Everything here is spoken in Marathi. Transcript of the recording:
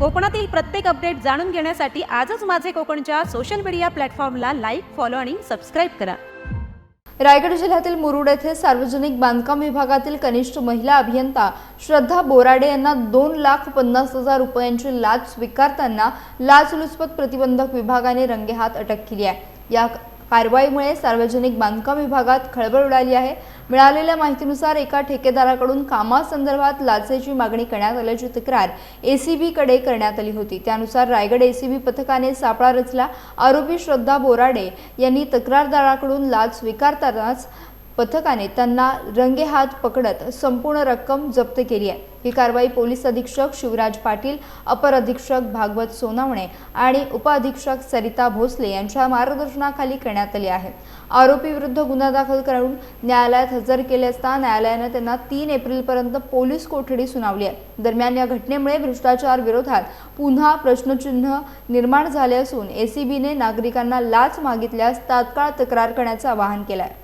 कोकणातील प्रत्येक अपडेट जाणून घेण्यासाठी आजच माझे कोकणच्या सोशल मीडिया प्लॅटफॉर्मला लाईक, फॉलो आणि सबस्क्राईब करा। रायगड जिल्ह्यातील मुरुड येथे सार्वजनिक बांधकाम विभागातील कनिष्ठ महिला अभियंता श्रद्धा बोराडे यांना 2,50,000 रुपयांची लाच स्वीकारताना लाचलुचपत प्रतिबंधक विभागाने रंगेहात अटक केली आहे। या कारवाईमुळे सार्वजनिक बांधकाम विभागात खळबळ उडाली आहे। मिळालेल्या माहितीनुसार एका ठेकेदाराकडून कामासंदर्भात लाचेची मागणी करण्यात आल्याची तक्रार एसीबी कडे करण्यात आली होती। त्यानुसार रायगड एसीबी पथकाने सापळा रचला। आरोपी श्रद्धा बोराडे यांनी तक्रारदाराकडून लाच स्वीकारतानाच पथकाने त्यांना रंगेहात पकडत संपूर्ण रक्कम जप्त केली आहे। ही कारवाई पोलीस अधीक्षक शिवराज पाटील, अपर अधीक्षक भागवत सोनावणे आणि उपअधीक्षक सरिता भोसले यांच्या मार्गदर्शनाखाली करण्यात आली आहे। आरोपी विरुद्ध गुन्हा दाखल करून न्यायालयात हजर केले असता न्यायालयाने त्यांना 3 एप्रिलपर्यंत पोलीस कोठडी सुनावली आहे। दरम्यान या घटनेमुळे भ्रष्टाचार विरोधात पुन्हा प्रश्नचिन्ह निर्माण झाले असून एसीबीने नागरिकांना लाच मागितल्यास तात्काळ तक्रार करण्याचे आवाहन केले आहे।